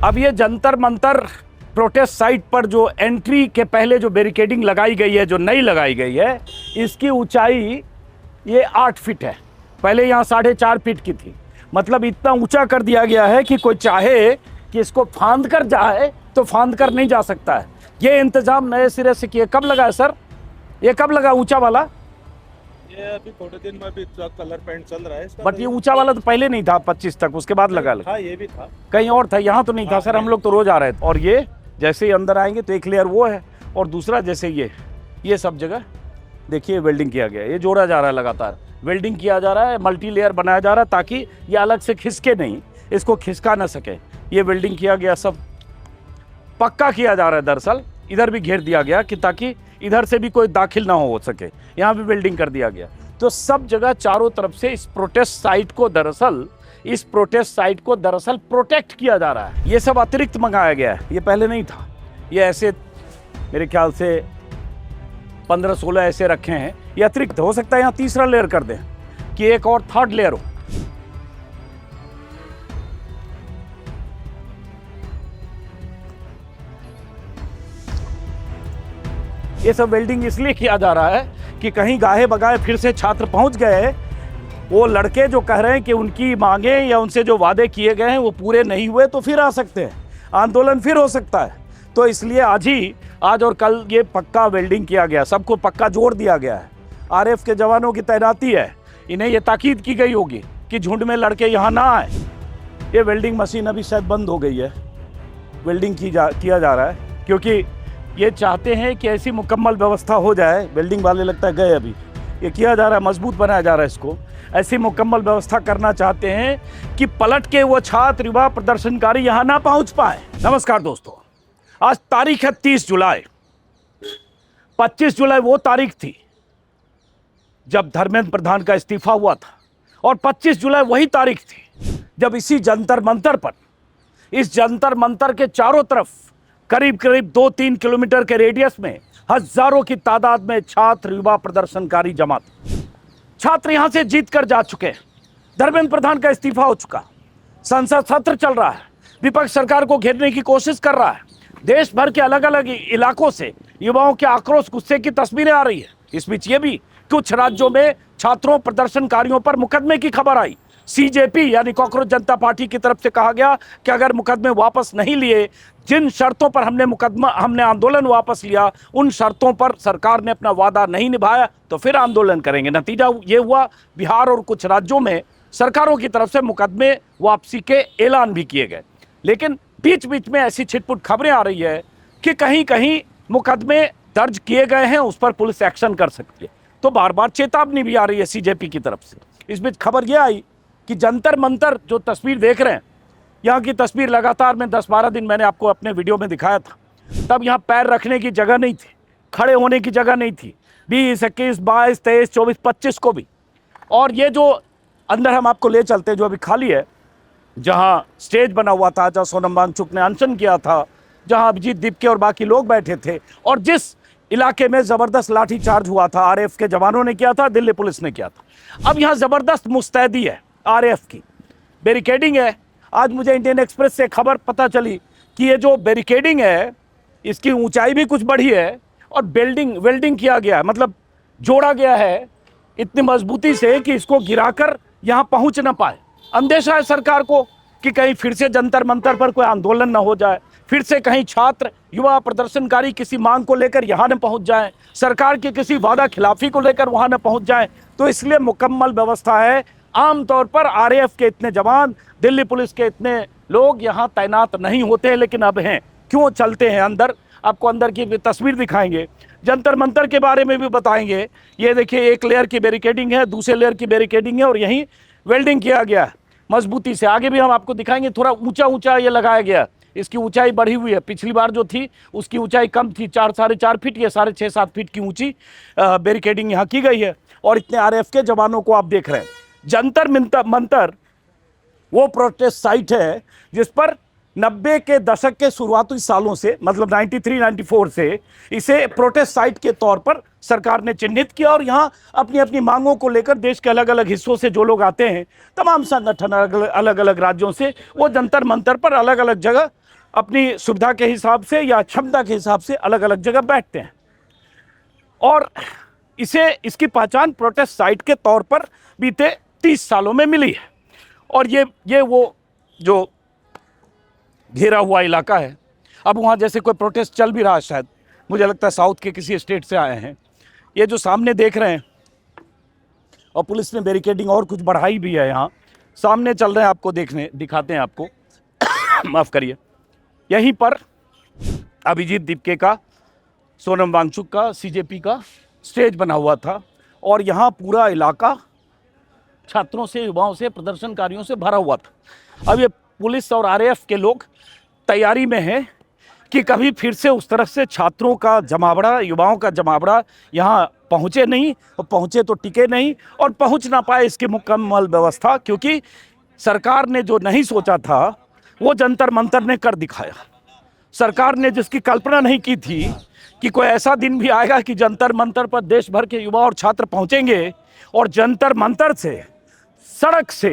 अब ये Jantar Mantar protest site पर जो एंट्री के पहले जो बैरिकेडिंग लगाई गई है, जो नई लगाई गई है, इसकी ऊंचाई ये 8 फीट है। पहले यहाँ 4.5 फीट की थी। मतलब इतना ऊंचा कर दिया गया है कि कोई चाहे कि इसको फांद कर जाए तो फांद कर नहीं जा सकता है। ये इंतजाम नए सिरे से किए। कब लगा है सर? ये कब लगा ऊंचा वाला? ये अभी थोड़े दिन में भी कलर पेंट चल रहा है इसका। बट ये ऊंचा वाला तो पहले नहीं था 25 तक, उसके बाद लगा हाँ, ये भी था कहीं और था, यहाँ तो नहीं था सर। हम लोग तो रोज आ रहे थे। और ये जैसे ही अंदर आएंगे तो एक लेयर वो है और दूसरा जैसे ये सब जगह देखिए वेल्डिंग किया गया है। ये जोड़ा जा रहा है, लगातार वेल्डिंग किया जा रहा है, मल्टी लेयर बनाया जा रहा है ताकि ये अलग से खिसके नहीं, इसको खिसका ना सके। ये वेल्डिंग किया गया, सब पक्का किया जा रहा है। दरअसल इधर भी घेर दिया गया कि ताकि इधर से भी कोई दाखिल ना हो सके। यहाँ भी वेल्डिंग कर दिया गया। तो सब जगह चारों तरफ से इस प्रोटेस्ट साइट को दरअसल प्रोटेक्ट किया जा रहा है। ये सब अतिरिक्त मंगाया गया है, ये पहले नहीं था। ये ऐसे मेरे ख्याल से 15-16 ऐसे रखे हैं, ये अतिरिक्त हो सकता है। यहाँ तीसरा लेयर कर दें कि एक और थर्ड लेयर हो। ये सब वेल्डिंग इसलिए किया जा रहा है कि कहीं गाहे बगाए फिर से छात्र पहुंच गए, वो लड़के जो कह रहे हैं कि उनकी मांगे या उनसे जो वादे किए गए हैं वो पूरे नहीं हुए, तो फिर आ सकते हैं, आंदोलन फिर हो सकता है। तो इसलिए आज और कल ये पक्का वेल्डिंग किया गया, सबको पक्का जोड़ दिया गया है। आरएफ के जवानों की तैनाती है, इन्हें ये ताकीद की गई होगी कि झुंड में लड़के यहाँ ना आए। ये वेल्डिंग मशीन अभी शायद बंद हो गई है, वेल्डिंग किया जा रहा है, क्योंकि ये चाहते हैं कि ऐसी मुकम्मल व्यवस्था हो जाए। वेल्डिंग वाले लगता है गए, अभी ये किया जा रहा है, मजबूत बनाया जा रहा है इसको। ऐसी मुकम्मल व्यवस्था करना चाहते हैं कि पलट के वो छात्र युवा प्रदर्शनकारी यहाँ ना पहुँच पाए। नमस्कार दोस्तों, आज तारीख है 30 जुलाई। 25 जुलाई वो तारीख थी जब धर्मेंद्र प्रधान का इस्तीफा हुआ था, और 25 जुलाई वही तारीख थी जब इसी जंतर मंतर पर, इस जंतर मंतर के चारों तरफ करीब 2-3 किलोमीटर के रेडियस में हजारों की तादाद में छात्र युवा प्रदर्शनकारी जमा थे। छात्र यहां से जीत कर जा चुके हैं, धर्मेंद्र प्रधान का इस्तीफा हो चुका, संसद सत्र चल रहा है, विपक्ष सरकार को घेरने की कोशिश कर रहा है, देश भर के अलग अलग इलाकों से युवाओं के आक्रोश गुस्से की तस्वीरें आ रही है। इस बीच ये भी कुछ राज्यों में छात्रों प्रदर्शनकारियों पर मुकदमे की खबर आई। सीजेपी यानी कॉकरोच जनता पार्टी की तरफ से कहा गया कि अगर मुकदमे वापस नहीं लिए, जिन शर्तों पर हमने आंदोलन वापस लिया, उन शर्तों पर सरकार ने अपना वादा नहीं निभाया तो फिर आंदोलन करेंगे। नतीजा ये हुआ, बिहार और कुछ राज्यों में सरकारों की तरफ से मुकदमे वापसी के ऐलान भी किए गए। लेकिन बीच बीच में ऐसी छिटपुट खबरें आ रही है कि कहीं कहीं मुकदमे दर्ज किए गए हैं, उस पर पुलिस एक्शन कर सकती है। तो बार बार चेतावनी भी आ रही है सीजेपी की तरफ से। इस बीच खबर यह आई कि जंतर मंतर जो तस्वीर देख रहे हैं, यहाँ की तस्वीर लगातार में 10-12 दिन मैंने आपको अपने वीडियो में दिखाया था। तब यहाँ पैर रखने की जगह नहीं थी, खड़े होने की जगह नहीं थी, 20, 21, 22, 23, 24, 25 को भी। और ये जो अंदर हम आपको ले चलते हैं, जो अभी खाली है, जहाँ स्टेज बना हुआ था, जहाँ सोनम वांगचुक ने अनशन किया था, जहाँ अभिजीत दीपके और बाकी लोग बैठे थे, और जिस इलाके में जबरदस्त लाठीचार्ज हुआ था, आरएएफ के जवानों ने किया था, दिल्ली पुलिस ने किया था। अब यहाँ जबरदस्त मुस्तैदी है आरएएफ की, बैरिकेडिंग है। आज मुझे इंडियन एक्सप्रेस से खबर पता चली कि ये जो बैरिकेडिंग है, इसकी ऊंचाई भी कुछ बढ़ी है और वेल्डिंग किया गया है, मतलब जोड़ा गया है इतनी मजबूती से कि इसको गिराकर यहाँ पहुँच ना पाए। अंदेशा है सरकार को कि कहीं फिर से जंतर मंतर पर कोई आंदोलन ना हो जाए, फिर से कहीं छात्र युवा प्रदर्शनकारी किसी मांग को लेकर यहाँ न पहुँच जाए, सरकार की किसी वादा खिलाफी को लेकर वहाँ न पहुँच जाए। तो इसलिए मुकम्मल व्यवस्था है। आमतौर पर आरएएफ के इतने जवान, दिल्ली पुलिस के इतने लोग यहाँ तैनात नहीं होते, लेकिन अब हैं। क्यों चलते हैं अंदर, आपको अंदर की तस्वीर दिखाएंगे, जंतर मंतर के बारे में भी बताएंगे। ये देखिए, एक लेयर की बैरिकेडिंग है, दूसरे लेयर की बैरिकेडिंग है, और यहीं वेल्डिंग किया गया है मजबूती से। आगे भी हम आपको दिखाएंगे। थोड़ा ऊंचा ये लगाया गया, इसकी ऊंचाई बढ़ी हुई है। पिछली बार जो थी उसकी ऊंचाई कम थी, 4-4.5 फीट, ये 6.5-7 फीट की ऊंची बैरिकेडिंग यहाँ की गई है। और इतने आरएएफ के जवानों को आप देख रहे हैं। जंतर मंतर वो प्रोटेस्ट साइट है जिस पर 90 के दशक के शुरुआती सालों से, मतलब 93-94 से इसे प्रोटेस्ट साइट के तौर पर सरकार ने चिन्हित किया और यहाँ अपनी अपनी मांगों को लेकर देश के अलग अलग हिस्सों से जो लोग आते हैं, तमाम संगठन अलग अलग राज्यों से, वो जंतर मंतर पर अलग अलग जगह अपनी सुविधा के हिसाब से या क्षमता के हिसाब से अलग अलग जगह बैठते हैं और इसकी पहचान प्रोटेस्ट साइट के तौर पर बीते 30 सालों में मिली है। और ये वो जो घेरा हुआ इलाका है, अब वहाँ जैसे कोई प्रोटेस्ट चल भी रहा है, शायद मुझे लगता है साउथ के किसी स्टेट से आए हैं। ये जो सामने देख रहे हैं, और पुलिस ने बैरिकेडिंग और कुछ बढ़ाई भी है, यहाँ सामने चल रहे हैं, आपको दिखाते हैं आपको माफ़ करिए। यहीं पर अभिजीत दीपके का, सोनम वांगचुक का, सीजेपी का स्टेज बना हुआ था और यहाँ पूरा इलाका छात्रों से, युवाओं से, प्रदर्शनकारियों से भरा हुआ था। अब ये पुलिस और आरएएफ के लोग तैयारी में हैं कि कभी फिर से उस तरफ से छात्रों का जमावड़ा, युवाओं का जमावड़ा यहाँ पहुँचे नहीं, और पहुँचे तो टिके नहीं, और पहुँच ना पाए इसकी मुकम्मल व्यवस्था, क्योंकि सरकार ने जो नहीं सोचा था वो जंतर मंतर ने कर दिखाया। सरकार ने जिसकी कल्पना नहीं की थी कि कोई ऐसा दिन भी आएगा कि जंतर मंतर पर देश भर के युवा और छात्र पहुँचेंगे और जंतर मंतर से, सड़क से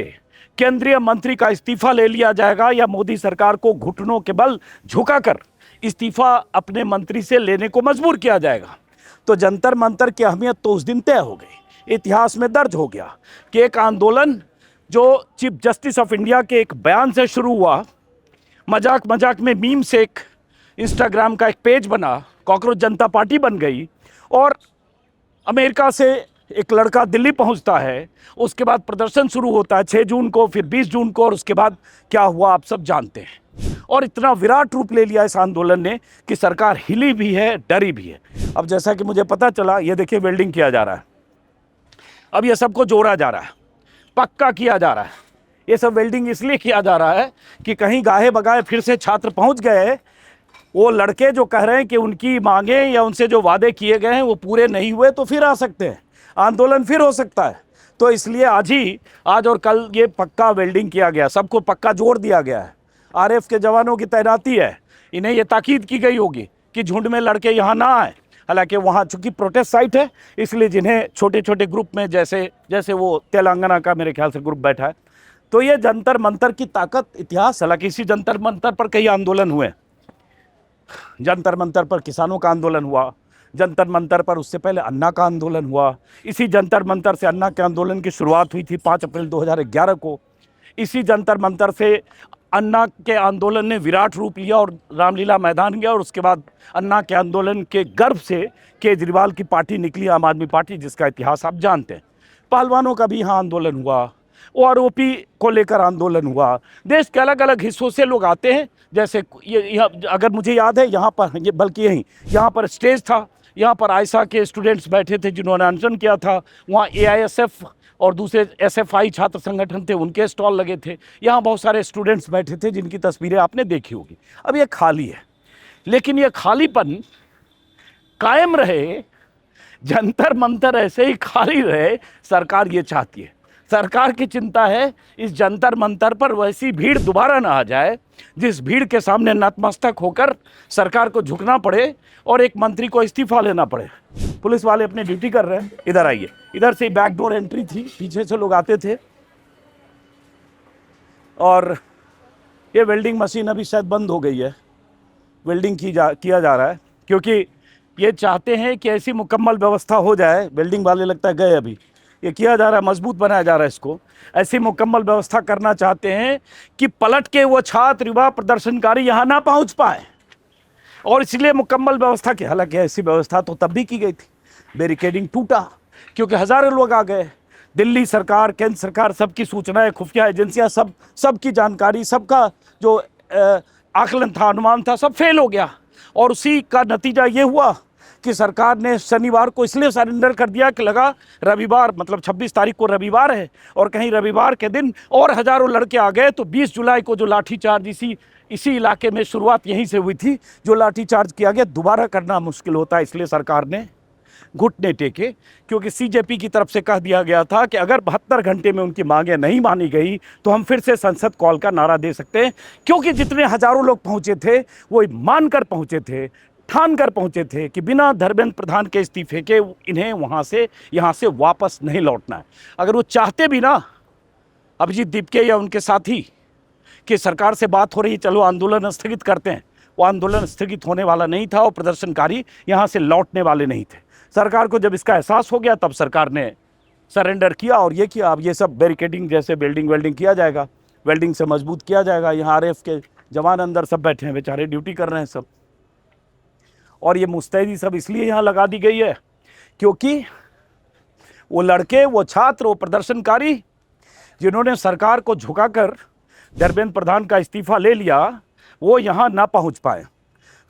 केंद्रीय मंत्री का इस्तीफा ले लिया जाएगा या मोदी सरकार को घुटनों के बल झुकाकर इस्तीफा अपने मंत्री से लेने को मजबूर किया जाएगा। तो जंतर मंतर की अहमियत तो उस दिन तय हो गई, इतिहास में दर्ज हो गया कि एक आंदोलन जो चीफ जस्टिस ऑफ इंडिया के एक बयान से शुरू हुआ, मजाक मजाक में मीम से एक इंस्टाग्राम का एक पेज बना, कॉकरोच जनता पार्टी बन गई, और अमेरिका से एक लड़का दिल्ली पहुंचता है, उसके बाद प्रदर्शन शुरू होता है 6 जून को, फिर 20 जून को, और उसके बाद क्या हुआ आप सब जानते हैं। और इतना विराट रूप ले लिया इस आंदोलन ने कि सरकार हिली भी है, डरी भी है। अब जैसा कि मुझे पता चला, ये देखिए वेल्डिंग किया जा रहा है, अब ये सबको जोड़ा जा रहा है, पक्का किया जा रहा है। ये सब वेल्डिंग इसलिए किया जा रहा है कि कहीं गाहे बगाए फिर से छात्र पहुंच गए, वो लड़के जो कह रहे हैं कि उनकी मांगे या उनसे जो वादे किए गए हैं वो पूरे नहीं हुए, तो फिर आ सकते हैं, आंदोलन फिर हो सकता है। तो इसलिए आज और कल ये पक्का वेल्डिंग किया गया, सबको पक्का जोड़ दिया गया है। आरएएफ के जवानों की तैनाती है, इन्हें ये ताकीद की गई होगी कि झुंड में लड़के यहाँ ना आए। हालांकि वहाँ चूंकि प्रोटेस्ट साइट है, इसलिए जिन्हें छोटे छोटे ग्रुप में, जैसे वो तेलंगाना का मेरे ख्याल से ग्रुप बैठा है, तो ये जंतर मंतर की ताकत, इतिहास। हालांकि इसी जंतर मंतर पर कई आंदोलन हुए, जंतर मंतर पर किसानों का आंदोलन हुआ, जंतर मंतर पर उससे पहले अन्ना का आंदोलन हुआ, इसी जंतर मंतर से अन्ना के आंदोलन की शुरुआत हुई थी 5 अप्रैल 2011 को। इसी जंतर मंतर से अन्ना के आंदोलन ने विराट रूप लिया और रामलीला मैदान गया, और उसके बाद अन्ना के आंदोलन के गर्भ से केजरीवाल की पार्टी निकली, आम आदमी पार्टी, जिसका इतिहास आप जानते हैं। पहलवानों का भी यहाँ आंदोलन हुआ, ओआरओपी को लेकर आंदोलन हुआ। देश के अलग अलग हिस्सों से लोग आते हैं, जैसे ये अगर मुझे याद है यहाँ पर, ये बल्कि यहाँ पर स्टेज था, यहाँ पर आयशा के स्टूडेंट्स बैठे थे जिन्होंने अनशन किया था, वहाँ एआईएसएफ और दूसरे एसएफआई छात्र संगठन थे, उनके स्टॉल लगे थे, यहाँ बहुत सारे स्टूडेंट्स बैठे थे जिनकी तस्वीरें आपने देखी होगी। अब ये खाली है, लेकिन ये खालीपन कायम रहे, जंतर मंतर ऐसे ही खाली रहे, सरकार ये चाहती है। सरकार की चिंता है इस जंतर मंतर पर वैसी भीड़ दोबारा ना आ जाए, जिस भीड़ के सामने नतमस्तक होकर सरकार को झुकना पड़े और एक मंत्री को इस्तीफा लेना पड़े। पुलिस वाले अपनी ड्यूटी कर रहे हैं। इधर आइए, इधर से बैकडोर एंट्री थी, पीछे से लोग आते थे, और ये वेल्डिंग मशीन अभी शायद बंद हो गई है, वेल्डिंग किया जा रहा है, क्योंकि ये चाहते हैं कि ऐसी मुकम्मल व्यवस्था हो जाए। वेल्डिंग वाले लगता है गए, अभी ये किया जा रहा है, मजबूत बनाया जा रहा है इसको। ऐसी मुकम्मल व्यवस्था करना चाहते हैं कि पलट के वो छात्र, युवा, प्रदर्शनकारी यहाँ ना पहुँच पाए, और इसलिए मुकम्मल व्यवस्था की। हालांकि ऐसी व्यवस्था तो तब भी की गई थी, बैरिकेडिंग टूटा क्योंकि हज़ारों लोग आ गए। दिल्ली सरकार, केंद्र सरकार, सबकी सूचनाएं, खुफिया एजेंसियां, सबकी जानकारी, सबका जो आकलन था, अनुमान था, सब फेल हो गया। और उसी का नतीजा ये हुआ कि सरकार ने शनिवार को इसलिए सरेंडर कर दिया कि लगा रविवार, मतलब 26 तारीख को रविवार है, और कहीं रविवार के दिन और हज़ारों लड़के आ गए, तो 20 जुलाई को जो लाठीचार्ज इसी इलाके में शुरुआत यहीं से हुई थी, जो लाठीचार्ज किया गया, दोबारा करना मुश्किल होता है। इसलिए सरकार ने घुटने टेके, क्योंकि सीजेपी की तरफ से कह दिया गया था कि अगर 72 घंटे में उनकी मांगें नहीं मानी गई तो हम फिर से संसद कॉल का नारा दे सकते हैं, क्योंकि जितने हजारों लोग पहुंचे थे वो मानकर पहुंचे थे, ठान कर पहुंचे थे कि बिना धर्मेंद्र प्रधान के इस्तीफे के इन्हें यहाँ से वापस नहीं लौटना है। अगर वो चाहते भी ना अभिजीत दीपके या उनके साथी कि सरकार से बात हो रही, चलो आंदोलन स्थगित करते हैं, वो आंदोलन स्थगित होने वाला नहीं था और प्रदर्शनकारी यहाँ से लौटने वाले नहीं थे। सरकार को जब इसका एहसास हो गया तब सरकार ने सरेंडर किया और ये किया। अब ये सब बैरिकेडिंग जैसे वेल्डिंग किया जाएगा, वेल्डिंग से मजबूत किया जाएगा। यहाँ आरएएफ के जवान अंदर सब बैठे हैं, बेचारे ड्यूटी कर रहे हैं सब। और ये मुस्तैदी सब इसलिए यहाँ लगा दी गई है क्योंकि वो लड़के, वो छात्र, वो प्रदर्शनकारी जिन्होंने सरकार को झुकाकर धर्मेंद्र प्रधान का इस्तीफा ले लिया, वो यहाँ ना पहुँच पाए।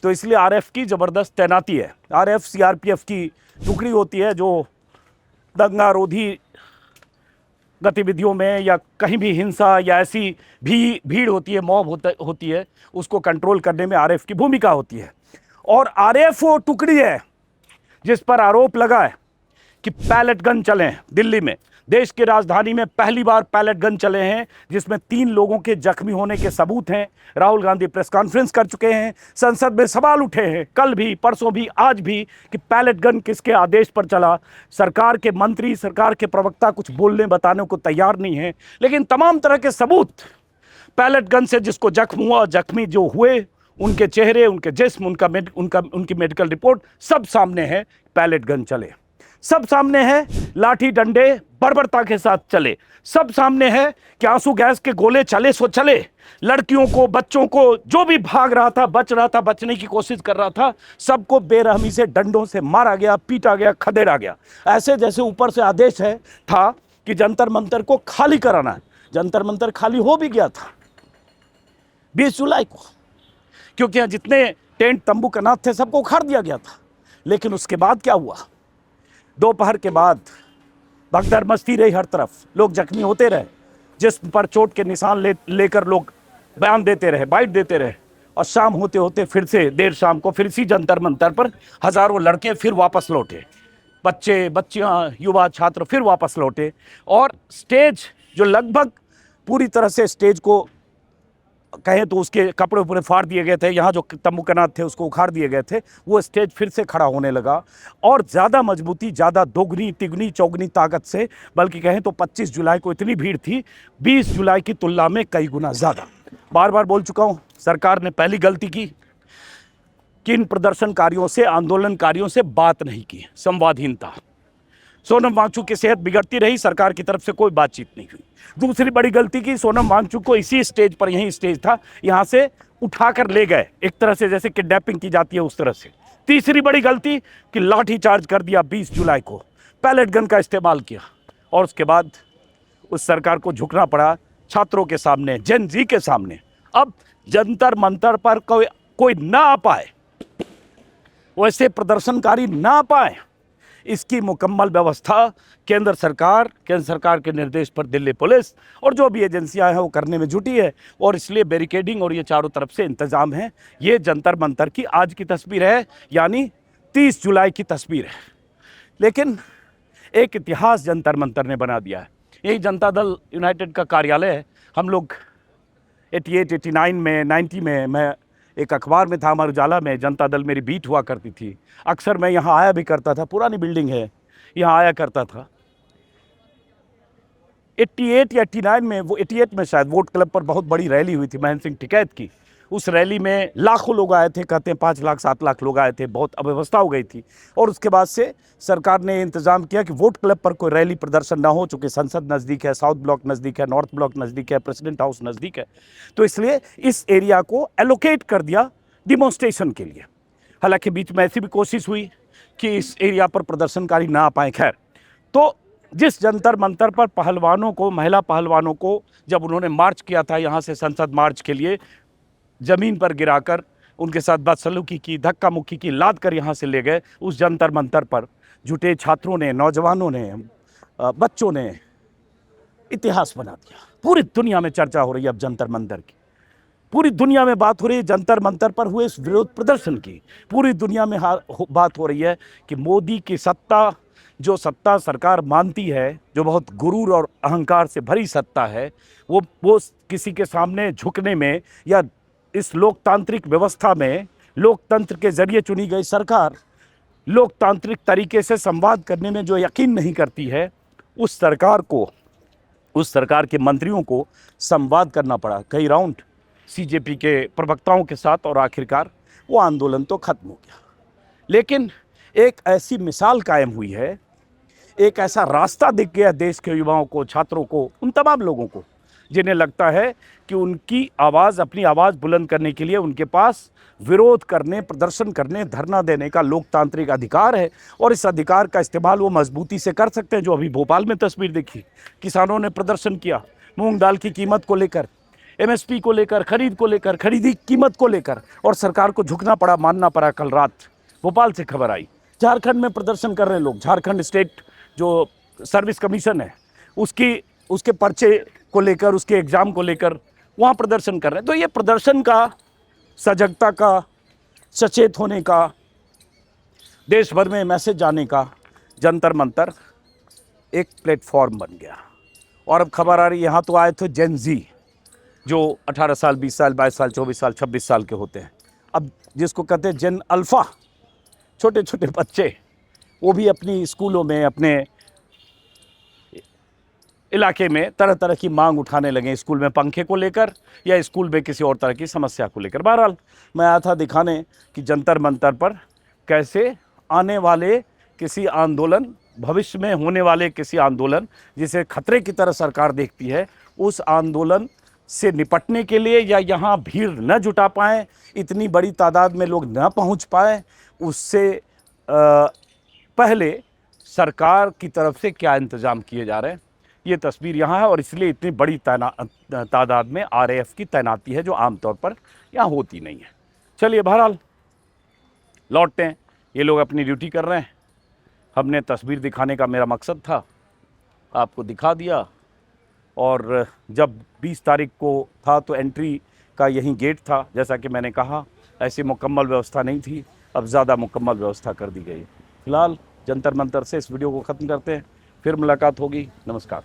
तो इसलिए आरएएफ की ज़बरदस्त तैनाती है। आरएएफ सीआरपीएफ की टुकड़ी होती है जो दंगारोधी गतिविधियों में या कहीं भी हिंसा या ऐसी भीड़ होती है, मॉब होती है, उसको कंट्रोल करने में आरएएफ की भूमिका होती है। और आरएएफ वो टुकड़ी है जिस पर आरोप लगा है कि पैलेट गन चले हैं दिल्ली में। देश की राजधानी में पहली बार पैलेट गन चले हैं जिसमें 3 लोगों के जख्मी होने के सबूत हैं। राहुल गांधी प्रेस कॉन्फ्रेंस कर चुके हैं, संसद में सवाल उठे हैं कल भी, परसों भी, आज भी कि पैलेट गन किसके आदेश पर चला। सरकार के मंत्री, सरकार के प्रवक्ता कुछ बोलने बताने को तैयार नहीं है, लेकिन तमाम तरह के सबूत पैलेट गन से जिसको जख्म हुआ, जख्मी जो हुए, उनके चेहरे, उनके जिस्म, उनकी मेडिकल रिपोर्ट सब सामने है। पैलेट गन चले, सब सामने है। लाठी डंडे बर्बरता के साथ चले, सब सामने है कि आंसू गैस के गोले चले सो चले। लड़कियों को, बच्चों को, जो भी भाग रहा था, बचने की कोशिश कर रहा था, सबको बेरहमी से डंडों से मारा गया, पीटा गया, खदेड़ा गया। ऐसे जैसे ऊपर से आदेश था कि जंतर मंतर को खाली कराना है। जंतर मंतर खाली हो भी गया था 20 जुलाई को, क्योंकि यहाँ जितने टेंट तंबू कनात थे सबको उखाड़ दिया गया था। लेकिन उसके बाद क्या हुआ? दोपहर के बाद भगदड़ मचती रही, हर तरफ लोग जख्मी होते रहे, जिस्म पर चोट के निशान लेकर लोग बयान देते रहे, बाइट देते रहे। और शाम होते होते फिर से देर शाम को फिर इसी जंतर मंतर पर हजारों लड़के फिर वापस लौटे, बच्चे, बच्चियां, युवा, छात्र फिर वापस लौटे। और स्टेज जो लगभग पूरी तरह से स्टेज को कहें तो उसके कपड़े उपड़े फाड़ दिए गए थे, यहाँ जो तंबू कनात थे उसको उखाड़ दिए गए थे, वो स्टेज फिर से खड़ा होने लगा और ज़्यादा मजबूती, ज़्यादा दोगुनी, तिगुनी, चौगुनी ताकत से। बल्कि कहें तो 25 जुलाई को इतनी भीड़ थी 20 जुलाई की तुलना में कई गुना ज़्यादा। बार बार बोल चुका हूँ, सरकार ने पहली गलती की कि इन प्रदर्शनकारियों से, आंदोलनकारियों से बात नहीं की, संवादहीनता। सोनम वांगचुक की सेहत बिगड़ती रही, सरकार की तरफ से कोई बातचीत नहीं हुई। दूसरी बड़ी गलती की, सोनम वांगचुक को इसी स्टेज पर, यही स्टेज था, यहाँ से उठाकर ले गए, एक तरह से जैसे किडनैपिंग की जाती है उस तरह से। तीसरी बड़ी गलती कि लाठी चार्ज कर दिया 20 जुलाई को, पैलेट गन का इस्तेमाल किया और उसके बाद उस सरकार को झुकना पड़ा छात्रों के सामने, जेन जी के सामने। अब जंतर मंतर पर कोई ना आ पाए, वैसे प्रदर्शनकारी ना आ पाए, इसकी मुकम्मल व्यवस्था केंद्र सरकार के निर्देश पर दिल्ली पुलिस और जो भी एजेंसियां हैं वो करने में जुटी है। और इसलिए बैरिकेडिंग और ये चारों तरफ से इंतजाम है। ये जंतर मंतर की आज की तस्वीर है, यानी 30 जुलाई की तस्वीर है। लेकिन एक इतिहास जंतर मंतर ने बना दिया है। यही जनता दल यूनाइटेड का कार्यालय है। हम लोग 88, 89 में, 90 में मैं एक अखबार में था, अमर उजाला में, जनता दल मेरी बीट हुआ करती थी। अक्सर मैं यहाँ आया भी करता था, पुरानी बिल्डिंग है, यहाँ आया करता था। 88 या 89 में, वो 88 में शायद, वोट क्लब पर बहुत बड़ी रैली हुई थी महेंद्र सिंह टिकैत की। उस रैली में लाखों लोग आए थे, कहते हैं 5 लाख 7 लाख लोग आए थे, बहुत अव्यवस्था हो गई थी। और उसके बाद से सरकार ने इंतजाम किया कि वोट क्लब पर कोई रैली प्रदर्शन ना हो, चूँकि संसद नज़दीक है, साउथ ब्लॉक नज़दीक है, नॉर्थ ब्लॉक नज़दीक है, प्रेसिडेंट हाउस नज़दीक है, तो इसलिए इस एरिया को एलोकेट कर दिया डिमॉन्स्ट्रेशन के लिए। हालांकि बीच में ऐसी भी कोशिश हुई कि इस एरिया पर प्रदर्शनकारी ना आ पाए। खैर, तो जिस जंतर मंतर पर पहलवानों को, महिला पहलवानों को जब उन्होंने मार्च किया था यहाँ से संसद मार्च के लिए, ज़मीन पर गिराकर उनके साथ बदसलूकी की, धक्का मुक्की की, लाद कर यहाँ से ले गए, उस जंतर मंतर पर जुटे छात्रों ने, नौजवानों ने, बच्चों ने इतिहास बना दिया। पूरी दुनिया में चर्चा हो रही है अब जंतर मंतर की। पूरी दुनिया में बात हो रही है जंतर मंतर पर हुए इस विरोध प्रदर्शन की। पूरी दुनिया में बात हो रही है कि मोदी की सत्ता, जो सत्ता सरकार मानती है, जो बहुत गुरूर और अहंकार से भरी सत्ता है, वो किसी के सामने झुकने में या इस लोकतांत्रिक व्यवस्था में लोकतंत्र के जरिए चुनी गई सरकार लोकतांत्रिक तरीके से संवाद करने में जो यकीन नहीं करती है, उस सरकार के मंत्रियों को संवाद करना पड़ा कई राउंड सीजेपी के प्रवक्ताओं के साथ, और आखिरकार वो आंदोलन तो खत्म हो गया। लेकिन एक ऐसी मिसाल कायम हुई है, एक ऐसा रास्ता दिख गया देश के युवाओं को, छात्रों को, उन तमाम लोगों को जिन्हें लगता है कि उनकी आवाज़, अपनी आवाज़ बुलंद करने के लिए उनके पास विरोध करने, प्रदर्शन करने, धरना देने का लोकतांत्रिक अधिकार है, और इस अधिकार का इस्तेमाल वो मजबूती से कर सकते हैं। जो अभी भोपाल में तस्वीर देखी, किसानों ने प्रदर्शन किया मूंग दाल की कीमत को लेकर, एमएसपी को लेकर, खरीद को लेकर, खरीदी कीमत को लेकर, और सरकार को झुकना पड़ा, मानना पड़ा। कल रात भोपाल से खबर आई, झारखंड में प्रदर्शन कर रहे हैं लोग। झारखंड स्टेट जो सर्विस कमीशन है उसके पर्चे को लेकर, उसके एग्ज़ाम को लेकर वहाँ प्रदर्शन कर रहे हैं। तो ये प्रदर्शन का, सजगता का, सचेत होने का, देश भर में मैसेज जाने का जंतर मंतर एक प्लेटफॉर्म बन गया। और अब खबर आ रही, यहाँ तो आए थे जेन जी, जो 18 साल, 20 साल, 22 साल, 24 साल, 26 साल के होते हैं। अब जिसको कहते हैं जेन अल्फ़ा, छोटे छोटे बच्चे, वो भी अपनी स्कूलों में, अपने इलाके में तरह तरह की मांग उठाने लगे, स्कूल में पंखे को लेकर या स्कूल में किसी और तरह की समस्या को लेकर। बहरहाल मैं आया था दिखाने कि जंतर मंतर पर कैसे आने वाले किसी आंदोलन, भविष्य में होने वाले किसी आंदोलन जिसे खतरे की तरह सरकार देखती है, उस आंदोलन से निपटने के लिए या यहाँ भीड़ न जुटा पाएँ, इतनी बड़ी तादाद में लोग न पहुँच पाए, उससे पहले सरकार की तरफ से क्या इंतज़ाम किए जा रहे हैं, ये तस्वीर यहाँ है। और इसलिए इतनी बड़ी तादाद में आरएएफ की तैनाती है, जो आमतौर पर यहाँ होती नहीं है। चलिए बहरहाल लौटते हैं, ये लोग अपनी ड्यूटी कर रहे हैं। हमने तस्वीर दिखाने का मेरा मकसद था, आपको दिखा दिया। और जब 20 तारीख को था तो एंट्री का यही गेट था, जैसा कि मैंने कहा, ऐसी मुकम्मल व्यवस्था नहीं थी, अब ज़्यादा मुकम्मल व्यवस्था कर दी गई। फिलहाल जंतर मंतर से इस वीडियो को ख़त्म करते हैं, फिर मुलाकात होगी। नमस्कार।